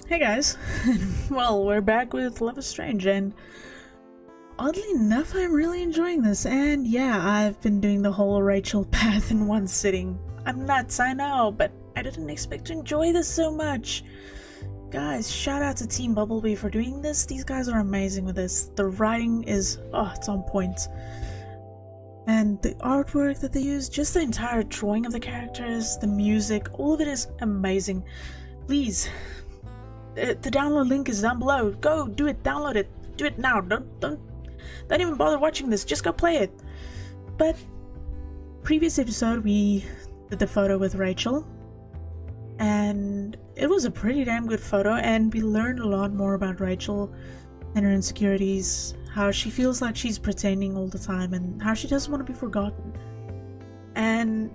Hey guys, well, we're back with Love is Strange, and oddly enough, I'm really enjoying this, and yeah, I've been doing the whole Rachel path in one sitting. I'm nuts, I know, but I didn't expect to enjoy this so much. Guys, shout out to Team Bumblebee for doing this. These guys are amazing with this. The writing is, it's on point. And the artwork that they use, just the entire drawing of the characters, the music, all of it is amazing. Please, the download link is down below. Go do it, download it, do it now. Don't even bother watching this. Just go play it. But previous episode we did the photo with Rachel, and it was a pretty damn good photo, and we learned a lot more about Rachel and her insecurities, how she feels like she's pretending all the time, and how she doesn't want to be forgotten. And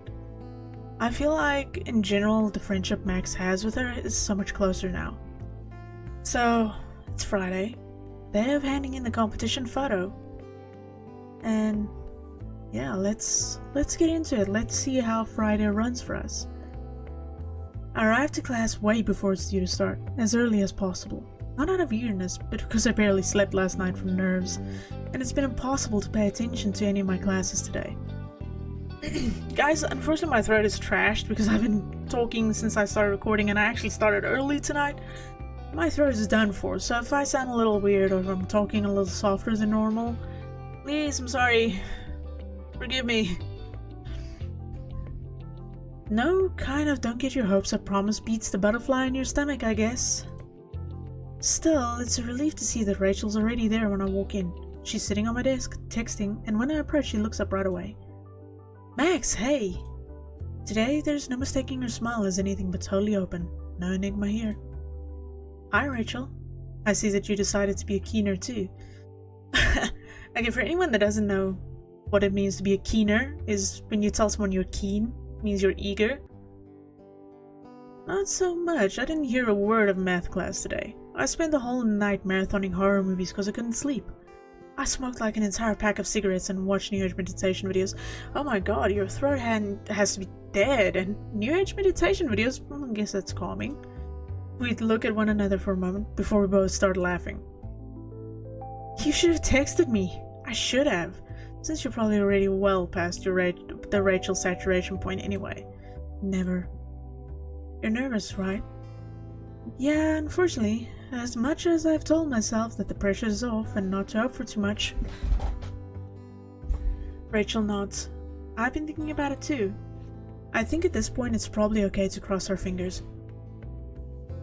I feel like in general the friendship Max has with her is so much closer now. So it's Friday, day of handing in the competition photo, and yeah, let's get into it. Let's see how Friday runs for us. I arrived to class way before it's due to start, as early as possible. Not out of eagerness, but because I barely slept last night from nerves, and it's been impossible to pay attention to any of my classes today. Guys, unfortunately my throat is trashed because I've been talking since I started recording, and I actually started early tonight. My throat is done for, so if I sound a little weird or if I'm talking a little softer than normal, please, I'm sorry. Forgive me. No, kind of don't get your hopes up promise beats the butterfly in your stomach, I guess. Still, it's a relief to see that Rachel's already there when I walk in. She's sitting on my desk, texting, and when I approach she looks up right away. Max, hey! Today, there's no mistaking her smile as anything but totally open. No enigma here. Hi, Rachel. I see that you decided to be a keener too. Okay, for anyone that doesn't know what it means to be a keener, is when you tell someone you're keen, it means you're eager. Not so much. I didn't hear a word of math class today. I spent the whole night marathoning horror movies because I couldn't sleep. I smoked like an entire pack of cigarettes and watched New Age meditation videos. Oh my god, your throat has to be dead, and New Age meditation videos? Well, I guess that's calming. We'd look at one another for a moment before we both started laughing. You should have texted me. I should have, since you're probably already well past the Rachel saturation point anyway. Never. You're nervous, right? Yeah, unfortunately. As much as I've told myself that the pressure is off and not to hope for too much. Rachel nods. I've been thinking about it too. I think at this point it's probably okay to cross our fingers.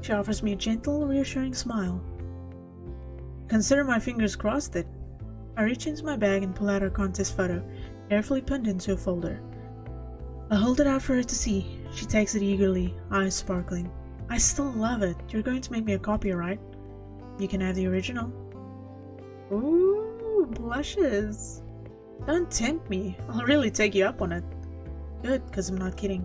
She offers me a gentle, reassuring smile. Consider my fingers crossed then. I reach into my bag and pull out our contest photo, carefully pinned into a folder. I hold it out for her to see. She takes it eagerly, eyes sparkling. I still love it. You're going to make me a copy, right? You can have the original. Ooh, blushes. Don't tempt me. I'll really take you up on it. Good, because I'm not kidding.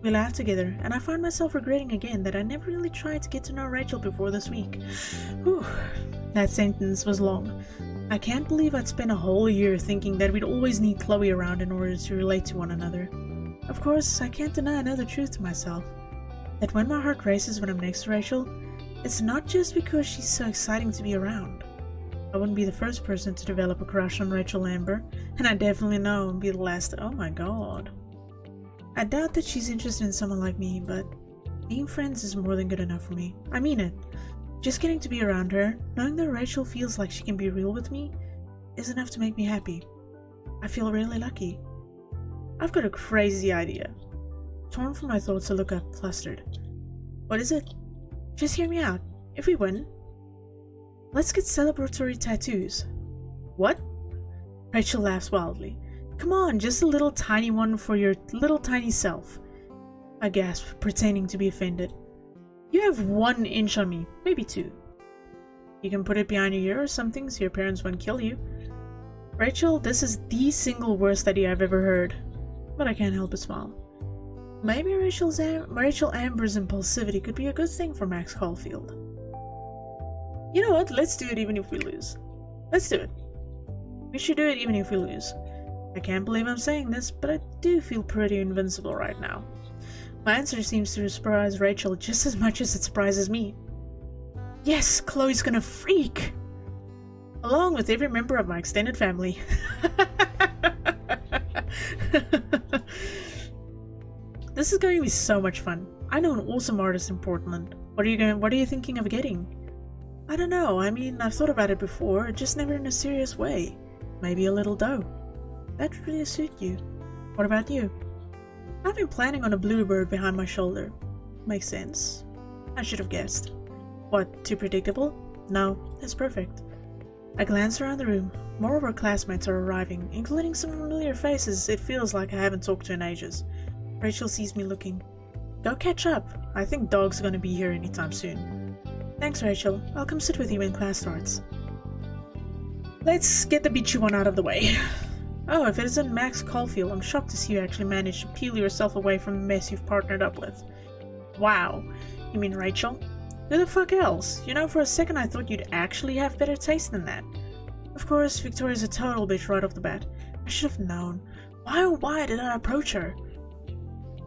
We laugh together, and I find myself regretting again that I never really tried to get to know Rachel before this week. Whew, that sentence was long. I can't believe I'd spent a whole year thinking that we'd always need Chloe around in order to relate to one another. Of course, I can't deny another truth to myself. That when my heart races when I'm next to Rachel, it's not just because she's so exciting to be around. I wouldn't be the first person to develop a crush on Rachel Amber, and I definitely know I won't be the last. Oh my god. I doubt that she's interested in someone like me, but being friends is more than good enough for me. I mean it. Just getting to be around her, knowing that Rachel feels like she can be real with me, is enough to make me happy. I feel really lucky. I've got a crazy idea. Torn from my thoughts, I look up, flustered. What is it? Just hear me out. If we win, let's get celebratory tattoos. What? Rachel laughs wildly. Come on, just a little tiny one for your little tiny self. I gasp, pretending to be offended. You have 1 inch on me, maybe 2. You can put it behind your ear or something so your parents won't kill you. Rachel, this is the single worst idea I've ever heard. But I can't help but smile. Maybe Rachel Amber's impulsivity could be a good thing for Max Caulfield. You know what, let's do it even if we lose. Let's do it. We should do it even if we lose. I can't believe I'm saying this, but I do feel pretty invincible right now. My answer seems to surprise Rachel just as much as it surprises me. Yes, Chloe's gonna freak! Along with every member of my extended family. This is going to be so much fun. I know an awesome artist in Portland. What are you thinking of getting? I don't know, I mean, I've thought about it before, just never in a serious way. Maybe a little dough. That would really suit you. What about you? I've been planning on a bluebird behind my shoulder. Makes sense. I should have guessed. What, too predictable? No, it's perfect. I glance around the room. More of our classmates are arriving, including some familiar faces it feels like I haven't talked to in ages. Rachel sees me looking. Go catch up. I think Dog's gonna be here anytime soon. Thanks, Rachel. I'll come sit with you when class starts. Let's get the beachy one out of the way. Oh, if it isn't Max Caulfield, I'm shocked to see you actually manage to peel yourself away from the mess you've partnered up with. Wow. You mean Rachel? Who the fuck else? You know, for a second I thought you'd actually have better taste than that. Of course, Victoria's a total bitch right off the bat. I should have known. Why oh why did I approach her?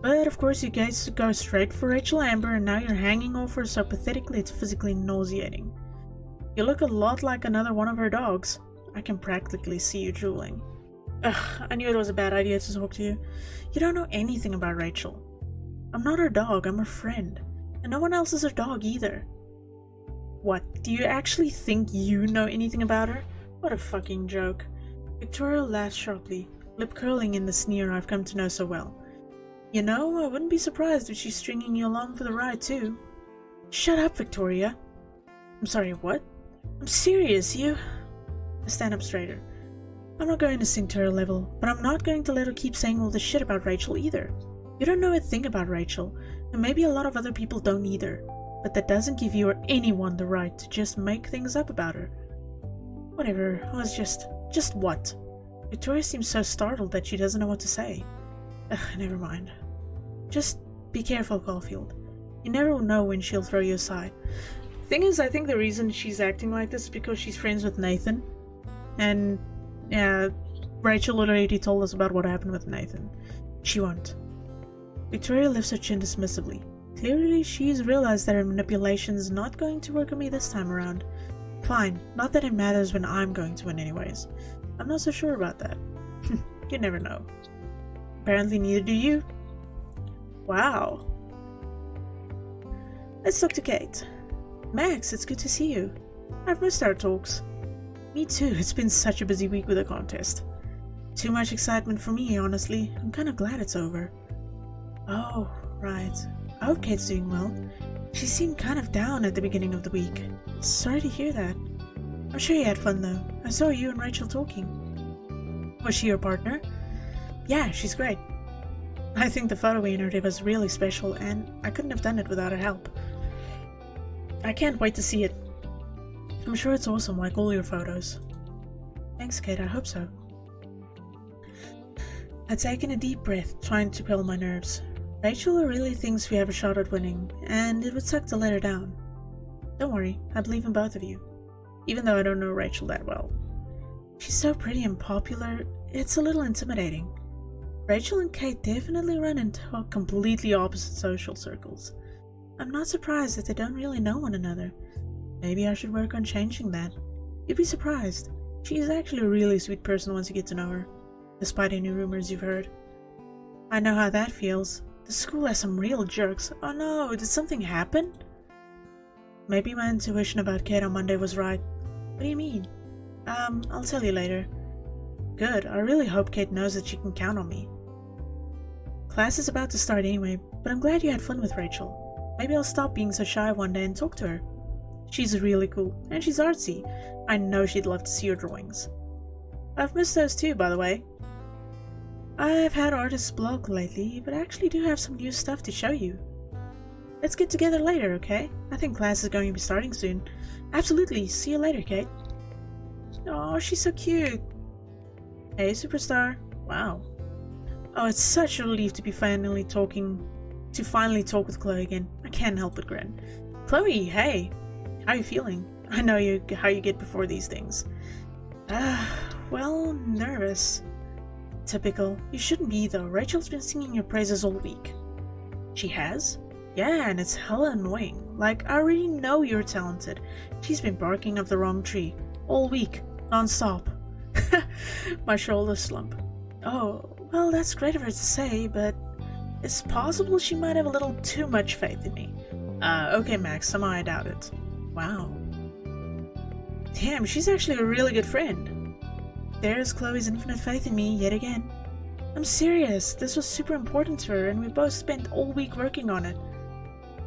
But of course you guys go straight for Rachel Amber and now you're hanging over her so pathetically it's physically nauseating. You look a lot like another one of her dogs. I can practically see you drooling. Ugh, I knew it was a bad idea to talk to you. You don't know anything about Rachel. I'm not her dog, I'm her friend. And no one else is her dog either. What, do you actually think you know anything about her? What a fucking joke. Victoria laughs sharply, lip curling in the sneer I've come to know so well. You know, I wouldn't be surprised if she's stringing you along for the ride too. Shut up, Victoria. I'm sorry, what? I'm serious, you... I stand up straighter. I'm not going to sink to her level, but I'm not going to let her keep saying all this shit about Rachel either. You don't know a thing about Rachel, and maybe a lot of other people don't either, but that doesn't give you or anyone the right to just make things up about her. Whatever, I was just what? Victoria seems so startled that she doesn't know what to say. Ugh, never mind. Just be careful, Caulfield. You never will know when she'll throw you aside. Thing is, I think the reason she's acting like this is because she's friends with Nathan. And, yeah, Rachel already told us about what happened with Nathan. She won't. Victoria lifts her chin dismissively. Clearly, she's realized that her manipulation's not going to work on me this time around. Fine, not that it matters when I'm going to win anyways. I'm not so sure about that. You never know. Apparently neither do you. Wow. Let's talk to Kate. Max, it's good to see you. I've missed our talks. Me too, it's been such a busy week with the contest. Too much excitement for me, honestly. I'm kinda glad it's over. Oh, right. I hope Kate's doing well. She seemed kind of down at the beginning of the week. Sorry to hear that. I'm sure you had fun though. I saw you and Rachel talking. Was she your partner? Yeah, she's great. I think the photo we entered was really special and I couldn't have done it without her help. I can't wait to see it. I'm sure it's awesome like all your photos. Thanks, Kate, I hope so. I'd taken a deep breath, trying to quell my nerves. Rachel really thinks we have a shot at winning, and it would suck to let her down. Don't worry, I believe in both of you. Even though I don't know Rachel that well. She's so pretty and popular, it's a little intimidating. Rachel and Kate definitely run into completely opposite social circles. I'm not surprised that they don't really know one another. Maybe I should work on changing that. You'd be surprised. She is actually a really sweet person once you get to know her, despite any rumors you've heard. I know how that feels. The school has some real jerks. Oh no, did something happen? Maybe my intuition about Kate on Monday was right. What do you mean? I'll tell you later. Good, I really hope Kate knows that she can count on me. Class is about to start anyway, but I'm glad you had fun with Rachel. Maybe I'll stop being so shy one day and talk to her. She's really cool, and she's artsy. I know she'd love to see your drawings. I've missed those too, by the way. I've had artists blog lately, but I actually do have some new stuff to show you. Let's get together later, okay? I think class is going to be starting soon. Absolutely, see you later, Kate. Oh, she's so cute. Hey, superstar. Wow. Oh, it's such a relief to finally talk with Chloe again. I can't help but grin. Chloe, hey. How you feeling? I know how you get before these things. Well, nervous. Typical. You shouldn't be though. Rachel's been singing your praises all week. She has? Yeah, and it's hella annoying. Like, I already know you're talented. She's been barking up the wrong tree. All week. Non-stop. My shoulders slump. Oh, well, that's great of her to say, but it's possible she might have a little too much faith in me. Okay, Max, somehow I doubt it. Wow. Damn, she's actually a really good friend. There's Chloe's infinite faith in me yet again. I'm serious, this was super important to her and we both spent all week working on it.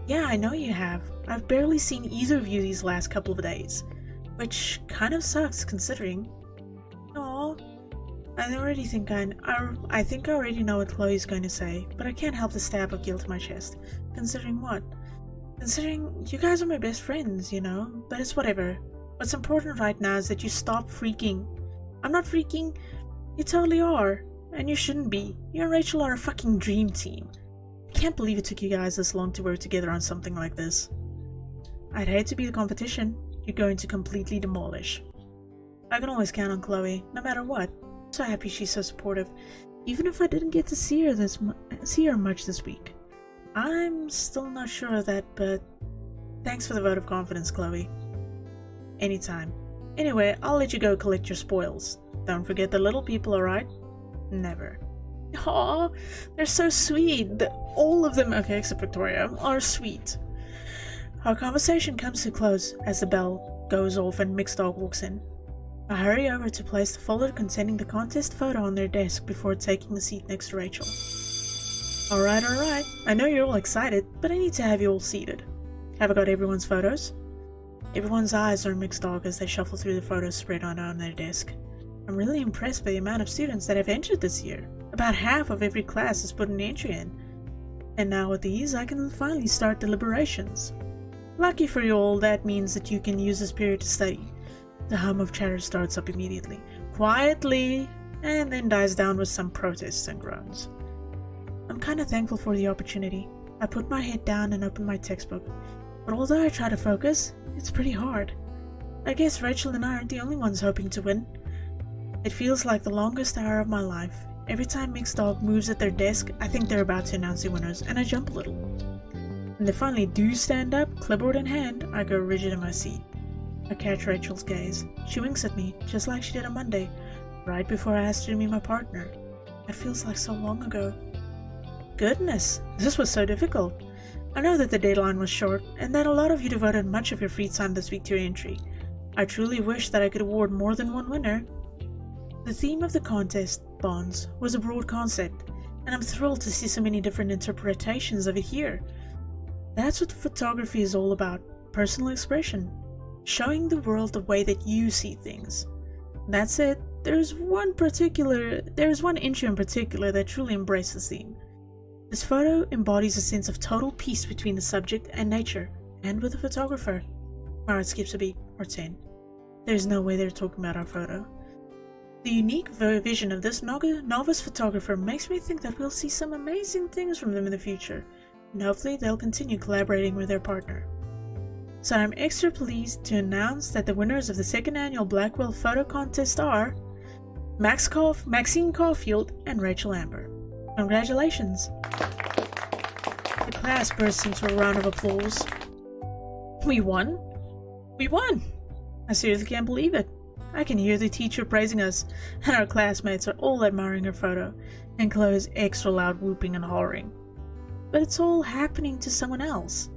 Yeah, I know you have. I've barely seen either of you these last couple of days. Which kind of sucks considering. Aww. I think I already know what Chloe's going to say, but I can't help the stab of guilt in my chest. Considering what? Considering you guys are my best friends, you know, but it's whatever. What's important right now is that you stop freaking. I'm not freaking. You totally are. And you shouldn't be. You and Rachel are a fucking dream team. I can't believe it took you guys this long to work together on something like this. I'd hate to be the competition you're going to completely demolish. I can always count on Chloe, no matter what. I'm so happy she's so supportive, even if I didn't get to see her much this week. I'm still not sure of that, but thanks for the vote of confidence, Chloe. Anytime. Anyway, I'll let you go collect your spoils. Don't forget the little people, alright? Never. Aw, they're so sweet. All of them, okay, except Victoria, are sweet. Our conversation comes to a close as the bell goes off and Mixed Dog walks in. I hurry over to place the folder containing the contest photo on their desk before taking the seat next to Rachel. Alright. I know you're all excited, but I need to have you all seated. Have I got everyone's photos? Everyone's eyes are on Mixed Dog as they shuffle through the photos spread out on their desk. I'm really impressed by the amount of students that have entered this year. About half of every class has put an entry in. And now with these, I can finally start deliberations. Lucky for you all, that means that you can use this period to study. The hum of chatter starts up immediately, quietly, and then dies down with some protests and groans. I'm kinda thankful for the opportunity. I put my head down and open my textbook, but although I try to focus, it's pretty hard. I guess Rachel and I aren't the only ones hoping to win. It feels like the longest hour of my life. Every time Mixed Dog moves at their desk, I think they're about to announce the winners, and I jump a little. When they finally do stand up, clipboard in hand, I go rigid in my seat. I catch Rachel's gaze. She winks at me, just like she did on Monday, right before I asked her to be my partner. It feels like so long ago. Goodness, this was so difficult. I know that the deadline was short, and that a lot of you devoted much of your free time this week to your entry. I truly wish that I could award more than one winner. The theme of the contest, Bonds, was a broad concept, and I'm thrilled to see so many different interpretations of it here. That's what photography is all about, personal expression. Showing the world the way that you see things. That's it. There's one entry in particular that truly embraces the theme. This photo embodies a sense of total peace between the subject and nature, and with the photographer. My heart skips a beat, or 10. There's no way they're talking about our photo. The unique vision of this novice photographer makes me think that we'll see some amazing things from them in the future, and hopefully they'll continue collaborating with their partner. So I'm extra pleased to announce that the winners of the second annual Blackwell Photo Contest are Maxine Caulfield and Rachel Amber. Congratulations! The class bursts into a round of applause. We won? We won! I seriously can't believe it. I can hear the teacher praising us, and our classmates are all admiring her photo, and Chloe's extra loud whooping and hollering. But it's all happening to someone else.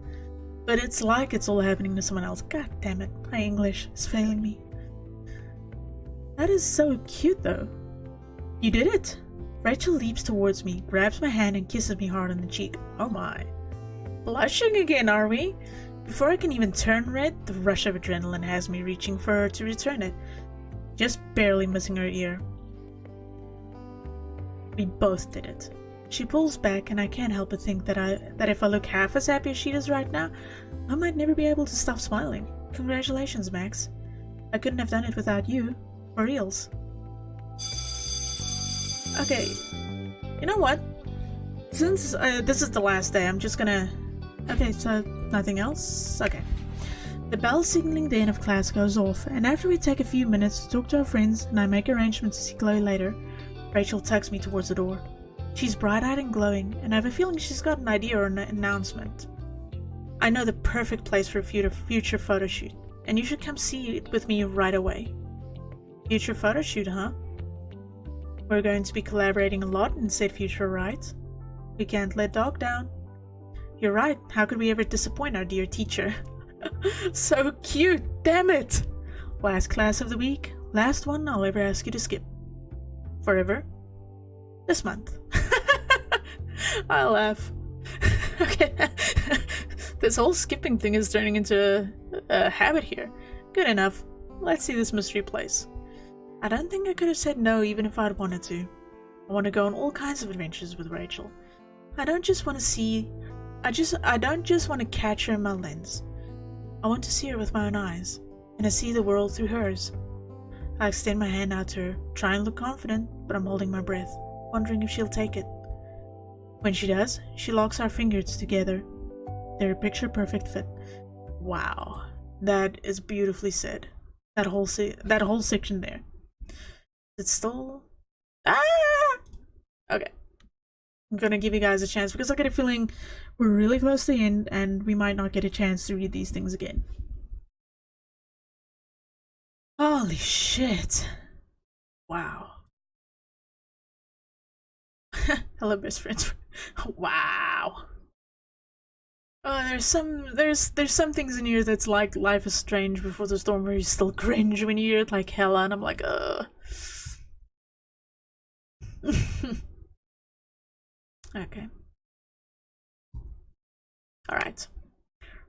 But it's like it's all happening to someone else. God damn it, my English is failing me. That is so cute though. You did it! Rachel leaps towards me, grabs my hand and kisses me hard on the cheek. Oh my. Blushing again, are we? Before I can even turn red, the rush of adrenaline has me reaching for her to return it, just barely missing her ear. We both did it. She pulls back and I can't help but think that if I look half as happy as she does right now, I might never be able to stop smiling. Congratulations, Max. I couldn't have done it without you. For reals. Okay, you know what? Since this is the last day, I'm just gonna... Okay, so nothing else? Okay. The bell signaling the end of class goes off, and after we take a few minutes to talk to our friends and I make arrangements to see Chloe later, Rachel tugs me towards the door. She's bright-eyed and glowing, and I have a feeling she's got an idea or an announcement. I know the perfect place for a future photo shoot, and you should come see it with me right away. Future photo shoot, huh? We're going to be collaborating a lot in said future, right? We can't let Dog down. You're right, how could we ever disappoint our dear teacher? So cute, damn it! Last class of the week, last one I'll ever ask you to skip. Forever. This month. I laugh. Okay, this whole skipping thing is turning into a habit here. Good enough. Let's see this mystery place. I don't think I could have said no even if I'd wanted to. I want to go on all kinds of adventures with Rachel. I don't just want to catch her in my lens. I want to see her with my own eyes, and I see the world through hers. I extend my hand out to her, try and look confident, but I'm holding my breath, wondering if she'll take it. When she does, she locks our fingers together. They're a picture-perfect fit. Wow, that is beautifully said. That whole section there. It's still... Okay. I'm gonna give you guys a chance because I get a feeling we're really close to the end and we might not get a chance to read these things again. Holy shit. Wow. Hello, best friends. Wow. There's some things in here that's like Life is Strange Before the Storm where you still cringe when you hear it like hella, and I'm like, Okay. Alright.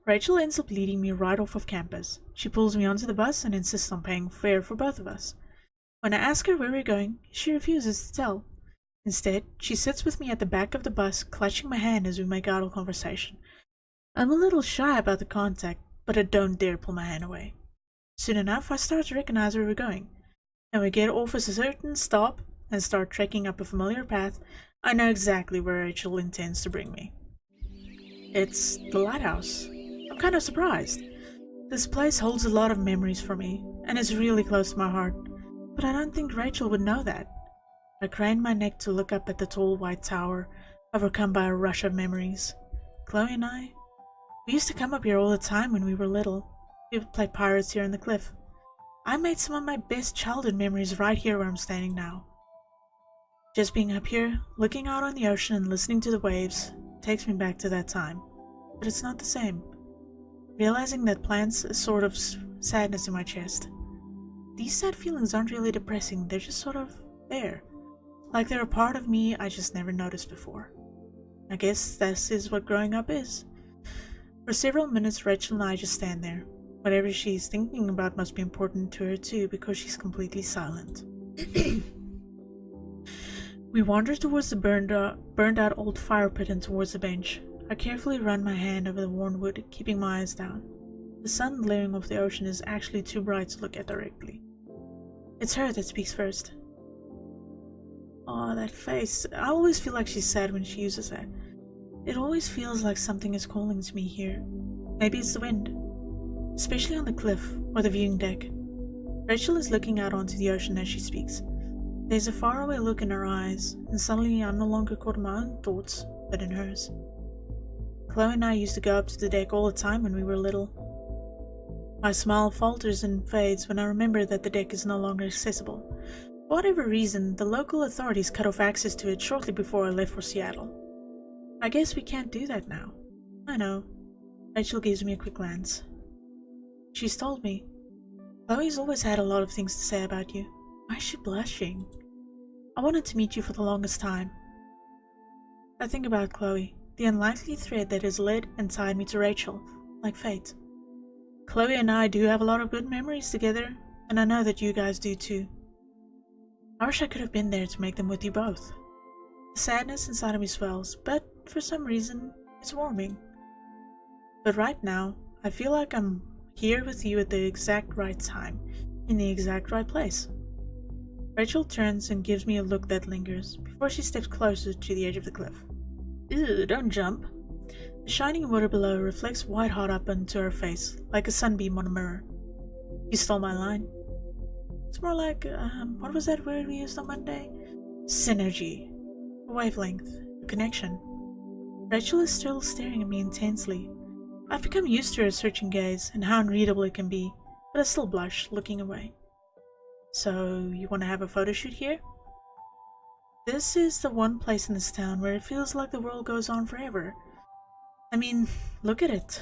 Rachel ends up leading me right off of campus. She pulls me onto the bus and insists on paying fare for both of us. When I ask her where we're going, she refuses to tell. Instead, she sits with me at the back of the bus, clutching my hand as we make idle conversation. I'm a little shy about the contact, but I don't dare pull my hand away. Soon enough, I start to recognize where we're going. And we get off at a certain stop and start trekking up a familiar path. I know exactly where Rachel intends to bring me. It's the lighthouse. I'm kind of surprised. This place holds a lot of memories for me, and is really close to my heart, but I don't think Rachel would know that. I crane my neck to look up at the tall white tower, overcome by a rush of memories. Chloe and I, we used to come up here all the time when we were little. We would play pirates here on the cliff. I made some of my best childhood memories right here where I'm standing now. Just being up here, looking out on the ocean and listening to the waves, takes me back to that time. But it's not the same. Realizing that plants a sort of sadness in my chest. These sad feelings aren't really depressing, they're just sort of there. Like they're a part of me I just never noticed before. I guess this is what growing up is. For several minutes, Rachel and I just stand there. Whatever she's thinking about must be important to her too, because she's completely silent. We wander towards the burned out old fire pit and towards the bench. I carefully run my hand over the worn wood, keeping my eyes down. The sun glaring off the ocean is actually too bright to look at directly. It's her that speaks first. Oh, that face. I always feel like she's sad when she uses that. It always feels like something is calling to me here. Maybe it's the wind. Especially on the cliff or the viewing deck. Rachel is looking out onto the ocean as she speaks. There's a faraway look in her eyes, and suddenly I'm no longer caught in my own thoughts, but in hers. Chloe and I used to go up to the deck all the time when we were little. My smile falters and fades when I remember that the deck is no longer accessible. For whatever reason, the local authorities cut off access to it shortly before I left for Seattle. I guess we can't do that now. I know. Rachel gives me a quick glance. She's told me. Chloe's always had a lot of things to say about you. Why is she blushing? I wanted to meet you for the longest time. I think about Chloe, the unlikely thread that has led and tied me to Rachel, like fate. Chloe and I do have a lot of good memories together, and I know that you guys do too. I wish I could have been there to make them with you both. The sadness inside of me swells, but for some reason, it's warming. But right now, I feel like I'm here with you at the exact right time, in the exact right place. Rachel turns and gives me a look that lingers, before she steps closer to the edge of the cliff. Ew, don't jump. The shining water below reflects white hot up into her face, like a sunbeam on a mirror. You stole my line. It's more like, what was that word we used on Monday? Synergy. a wavelength, a connection. Rachel is still staring at me intensely. I've become used to her searching gaze and how unreadable it can be, but I still blush, looking away. So, you want to have a photo shoot here? This is the one place in this town where it feels like the world goes on forever. I mean, look at it.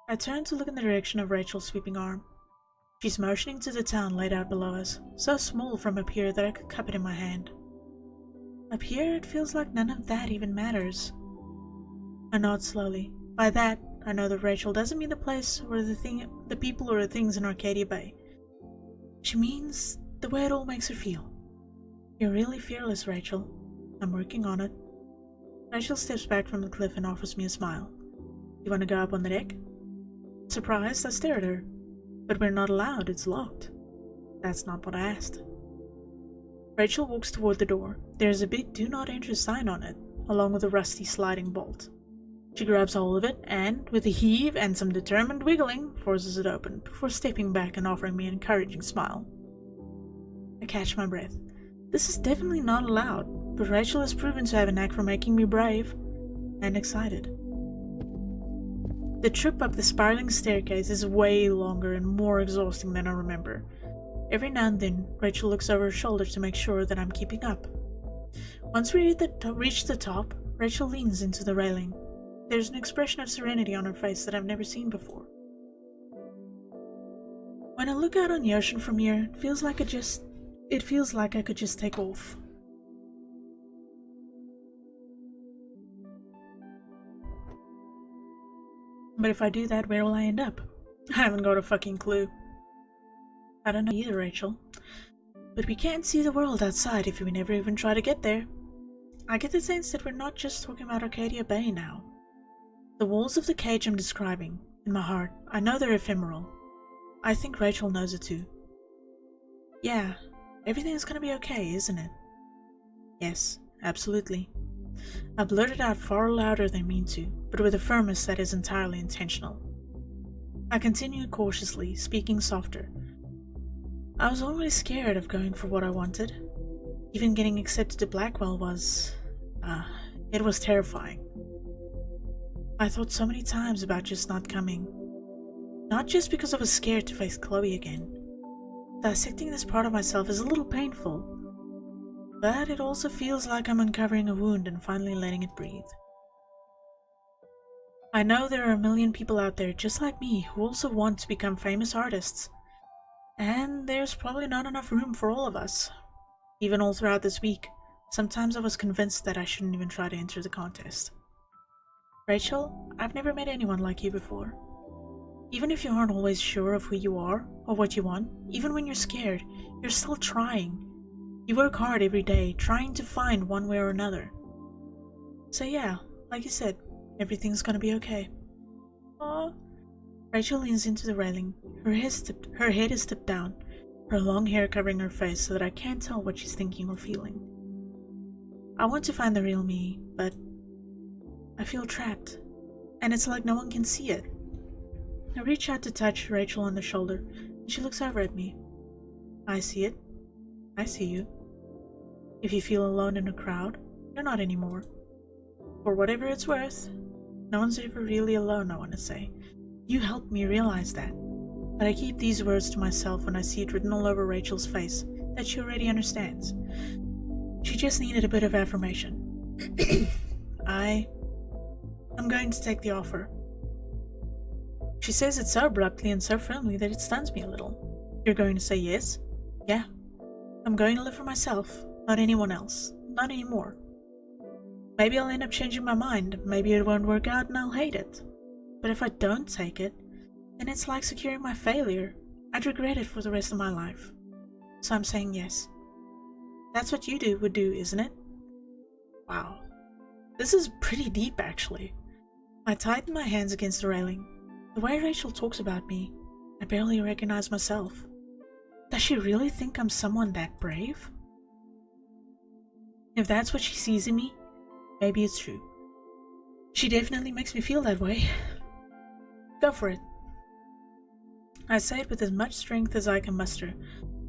I turn to look in the direction of Rachel's sweeping arm. She's motioning to the town laid out below us, so small from up here that I could cup it in my hand. Up here, it feels like none of that even matters. I nod slowly. By that, I know that Rachel doesn't mean the place or the people or the things in Arcadia Bay. She means the way it all makes her feel. You're really fearless, Rachel. I'm working on it. Rachel steps back from the cliff and offers me a smile. You want to go up on the deck? Surprised, I stare at her. But we're not allowed, it's locked. That's not what I asked. Rachel walks toward the door. There's a big do not enter sign on it, along with a rusty sliding bolt. She grabs hold of it and, with a heave and some determined wiggling, forces it open, before stepping back and offering me an encouraging smile. I catch my breath. This is definitely not allowed, but Rachel has proven to have a knack for making me brave and excited. The trip up the spiraling staircase is way longer and more exhausting than I remember. Every now and then, Rachel looks over her shoulder to make sure that I'm keeping up. Once we reach the top, Rachel leans into the railing. There's an expression of serenity on her face that I've never seen before. When I look out on the ocean from here, it feels like I could just take off. But if I do that, where will I end up? I haven't got a fucking clue. I don't know either, Rachel. But we can't see the world outside if we never even try to get there. I get the sense that we're not just talking about Arcadia Bay now. The walls of the cage I'm describing, in my heart, I know they're ephemeral. I think Rachel knows it too. Yeah, everything's gonna be okay, isn't it? Yes, absolutely. I blurted out far louder than I mean to, but with a firmness that is entirely intentional. I continued cautiously, speaking softer. I was always scared of going for what I wanted. Even getting accepted to Blackwell was... it was terrifying. I thought so many times about just not coming. Not just because I was scared to face Chloe again. Dissecting this part of myself is a little painful. But it also feels like I'm uncovering a wound and finally letting it breathe. I know there are a million people out there just like me who also want to become famous artists. And there's probably not enough room for all of us. Even all throughout this week, sometimes I was convinced that I shouldn't even try to enter the contest. Rachel, I've never met anyone like you before. Even if you aren't always sure of who you are or what you want, even when you're scared, you're still trying. You work hard every day, trying to find one way or another. So yeah, like you said, everything's gonna be okay. Aww. Rachel leans into the railing. Her head is tipped down, her long hair covering her face so that I can't tell what she's thinking or feeling. I want to find the real me, but I feel trapped, and it's like no one can see it. I reach out to touch Rachel on the shoulder, and she looks over at me. I see it. I see you. If you feel alone in a crowd, you're not anymore. For whatever it's worth, no one's ever really alone, I want to say. You helped me realize that. But I keep these words to myself when I see it written all over Rachel's face, that she already understands. She just needed a bit of affirmation. I'm going to take the offer. She says it so abruptly and so firmly that it stuns me a little. You're going to say yes? Yeah. I'm going to live for myself, not anyone else. Not anymore. Maybe I'll end up changing my mind, maybe it won't work out and I'll hate it. But if I don't take it, then it's like securing my failure. I'd regret it for the rest of my life. So I'm saying yes. That's what you would do, isn't it? Wow. This is pretty deep, actually. I tighten my hands against the railing. The way Rachel talks about me, I barely recognize myself. Does she really think I'm someone that brave? If that's what she sees in me, maybe it's true. She definitely makes me feel that way. Go for it. I say it with as much strength as I can muster,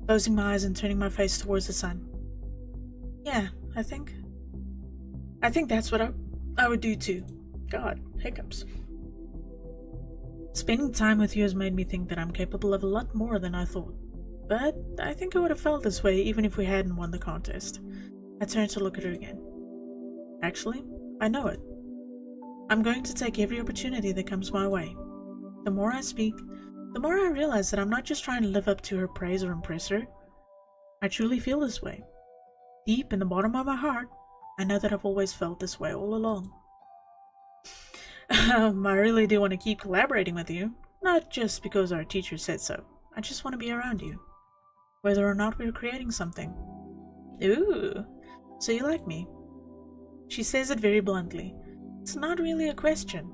closing my eyes and turning my face towards the sun. Yeah, I think I think that's what I would do too. God, hiccups. Spending time with you has made me think that I'm capable of a lot more than I thought. But I think I would have felt this way even if we hadn't won the contest. I turned to look at her again. Actually, I know it. I'm going to take every opportunity that comes my way. The more I speak, the more I realize that I'm not just trying to live up to her praise or impress her. I truly feel this way. Deep in the bottom of my heart, I know that I've always felt this way all along. I really do want to keep collaborating with you, not just because our teacher said so. I just want to be around you, whether or not we're creating something. Ooh, so you like me? She says it very bluntly. It's not really a question.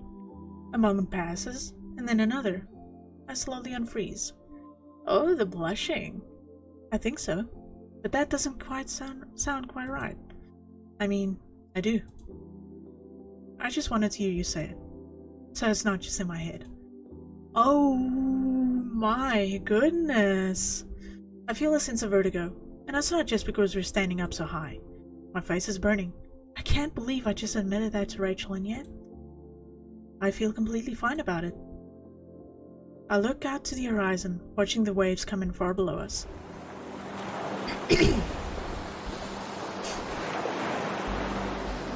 A moment passes, and then another. I slowly unfreeze. Oh, the blushing. I think so, but that doesn't quite sound quite right. I mean, I do. I just wanted to hear you say it, so it's not just in my head. Oh my goodness. I feel a sense of vertigo, and that's not just because we're standing up so high. My face is burning. I can't believe I just admitted that to Rachel, and yet I feel completely fine about it. I look out to the horizon, watching the waves come in far below us.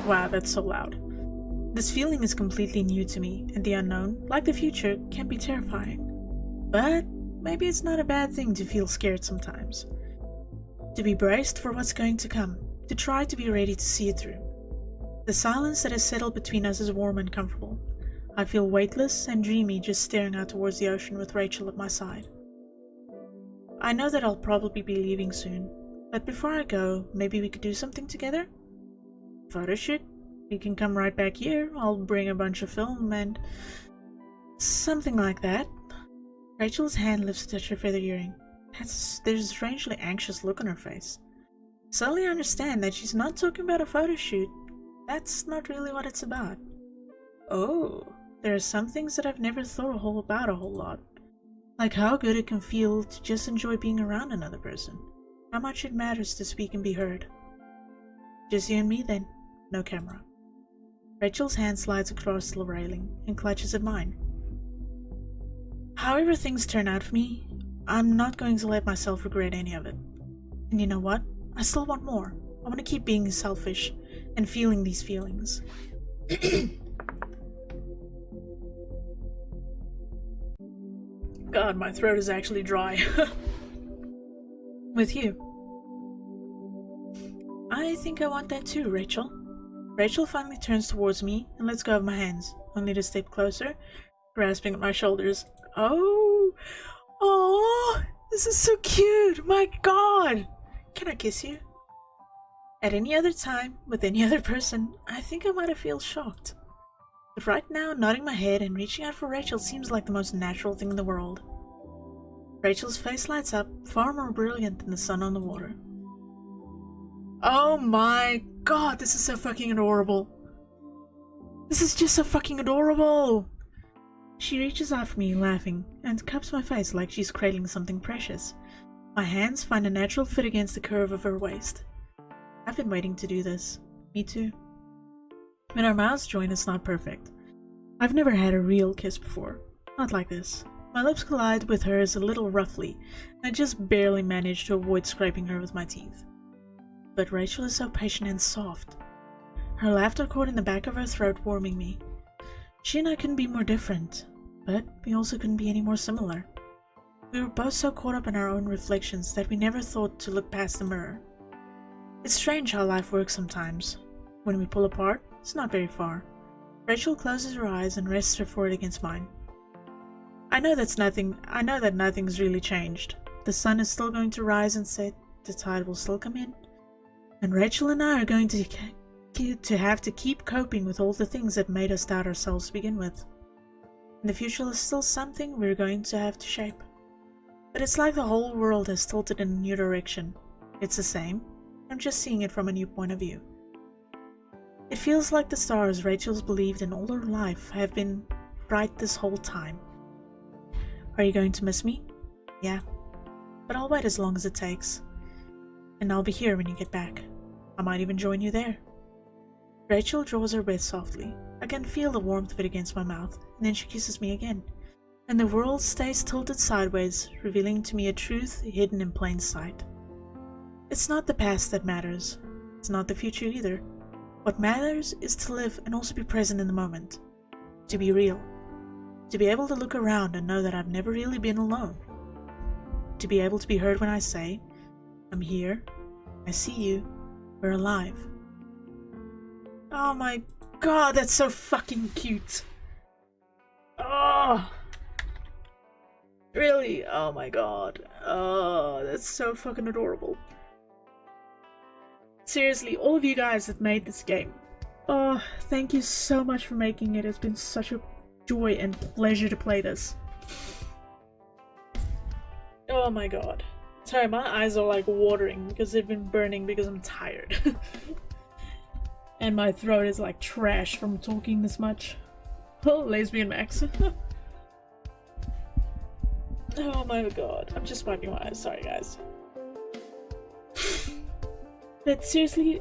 Wow, that's so loud. This feeling is completely new to me, and the unknown, like the future, can be terrifying. But maybe it's not a bad thing to feel scared sometimes. To be braced for what's going to come, to try to be ready to see it through. The silence that has settled between us is warm and comfortable. I feel weightless and dreamy just staring out towards the ocean with Rachel at my side. I know that I'll probably be leaving soon, but before I go, maybe we could do something together? Photo shoot? You can come right back here, I'll bring a bunch of film and something like that. Rachel's hand lifts to touch her feather earring. There's a strangely anxious look on her face. Suddenly I understand that she's not talking about a photo shoot. That's not really what it's about. Oh, there are some things that I've never thought about a whole lot. Like how good it can feel to just enjoy being around another person. How much it matters to speak and be heard. Just you and me then, no camera. Rachel's hand slides across the railing and clutches at mine. However things turn out for me, I'm not going to let myself regret any of it. And you know what? I still want more. I want to keep being selfish and feeling these feelings. God, my throat is actually dry. With you. I think I want that too, Rachel. Rachel finally turns towards me and lets go of my hands, only to step closer, grasping at my shoulders. Oh, this is so cute. My God. Can I kiss you? At any other time, with any other person, I think I might have felt shocked. But right now, nodding my head and reaching out for Rachel seems like the most natural thing in the world. Rachel's face lights up, far more brilliant than the sun on the water. Oh my God, this is so fucking adorable. This is just so fucking adorable. She reaches out for me, laughing, and cups my face like she's cradling something precious. My hands find a natural fit against the curve of her waist. I've been waiting to do this. Me too. When our mouths join, it's not perfect. I've never had a real kiss before. Not like this. My lips collide with hers a little roughly, and I just barely manage to avoid scraping her with my teeth. But Rachel is so patient and soft. Her laughter caught in the back of her throat, warming me. She and I couldn't be more different, but we also couldn't be any more similar. We were both so caught up in our own reflections that we never thought to look past the mirror. It's strange how life works sometimes. When we pull apart, it's not very far. Rachel closes her eyes and rests her forehead against mine. I know that nothing's really changed. The sun is still going to rise and set, the tide will still come in, and Rachel and I are going to have to keep coping with all the things that made us doubt ourselves to begin with. And the future is still something we're going to have to shape. But it's like the whole world has tilted in a new direction. It's the same. I'm just seeing it from a new point of view. It feels like the stars Rachel's believed in all her life have been bright this whole time. Are you going to miss me? Yeah. But I'll wait as long as it takes. And I'll be here when you get back. I might even join you there. Rachel draws her breath softly. I can feel the warmth of it against my mouth, and then she kisses me again. And the world stays tilted sideways, revealing to me a truth hidden in plain sight. It's not the past that matters. It's not the future either. What matters is to live and also be present in the moment. To be real. To be able to look around and know that I've never really been alone. To be able to be heard when I say, I'm here, I see you, we're alive. Oh my god, that's so fucking cute. Oh, really? Oh my god. Oh, that's so fucking adorable. Seriously, all of you guys that made this game, oh, thank you so much for making it. It's been such a joy and pleasure to play this. Oh my god. Sorry, my eyes are like watering because they've been burning because I'm tired. And my throat is like trash from talking this much. Oh, lesbian Max. Oh my god. I'm just wiping my eyes. Sorry, guys. But seriously,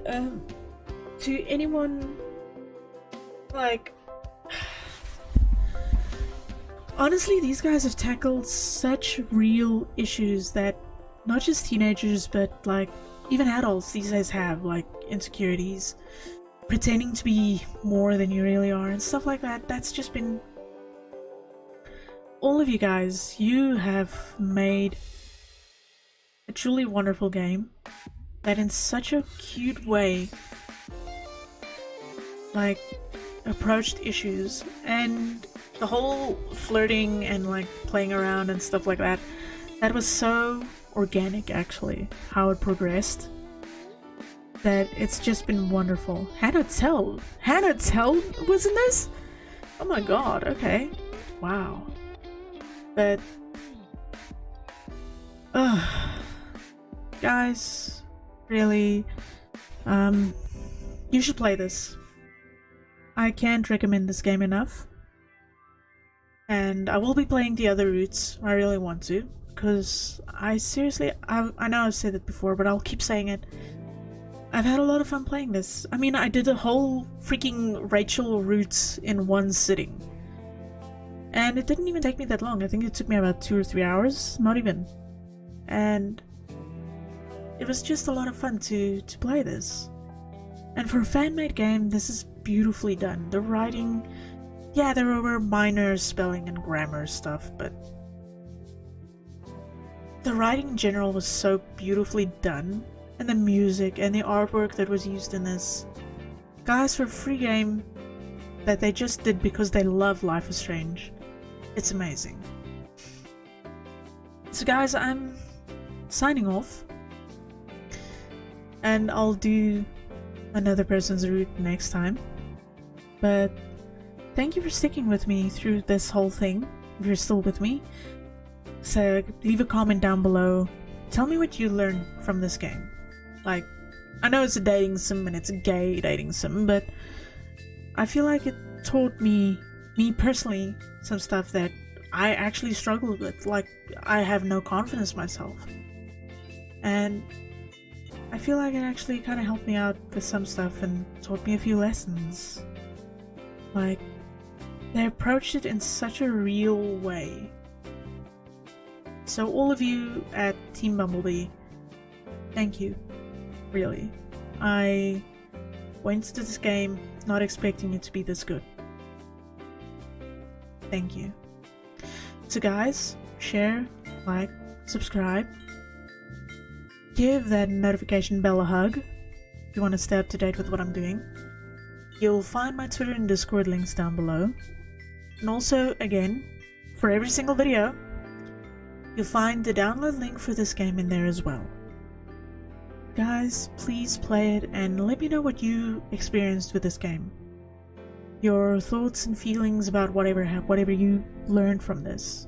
to anyone, like, honestly, these guys have tackled such real issues that not just teenagers, but like even adults these days have, like insecurities, pretending to be more than you really are, and stuff like that. That's just been... all of you guys, you have made a truly wonderful game that in such a cute way, like, approached issues, and the whole flirting and like playing around and stuff like that, that was so organic actually, how it progressed, that it's just been wonderful. Hannah Tell was in this? Oh my god, okay. Wow. But guys, really, you should play this. I can't recommend this game enough. And I will be playing the other routes. I really want to, because I seriously, I know I've said it before, but I'll keep saying it. I've had a lot of fun playing this. I mean, I did a whole freaking Rachel route in one sitting. And it didn't even take me that long. I think it took me about 2 or 3 hours, not even. And it was just a lot of fun to play this. And for a fan-made game, this is beautifully done. The writing, yeah, there were minor spelling and grammar stuff, but the writing in general was so beautifully done. And the music and the artwork that was used in this. Guys, for a free game that they just did because they love Life is Strange, it's amazing. So guys, I'm signing off. And I'll do another person's route next time. But thank you for sticking with me through this whole thing, if you're still with me. So leave a comment down below. Tell me what you learned from this game. Like, I know it's a dating sim and it's a gay dating sim, but I feel like it taught me personally, some stuff that I actually struggled with. Like, I have no confidence myself. And I feel like it actually kind of helped me out with some stuff and taught me a few lessons. Like, they approached it in such a real way. So all of you at Team Bumblebee, thank you. Really. I went into this game not expecting it to be this good. Thank you. So guys, share, like, subscribe. Give that notification bell a hug if you want to stay up to date with what I'm doing. You'll find my Twitter and Discord links down below. And also, again, for every single video, you'll find the download link for this game in there as well. Guys, please play it and let me know what you experienced with this game. Your thoughts and feelings about whatever you learned from this.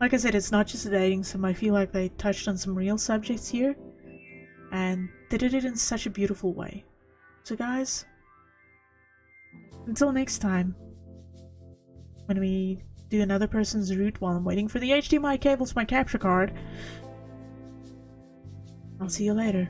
Like I said, it's not just a dating sim. I feel like they touched on some real subjects here, and they did it in such a beautiful way. So guys, until next time, when we do another person's route while I'm waiting for the HDMI cable to my capture card, I'll see you later.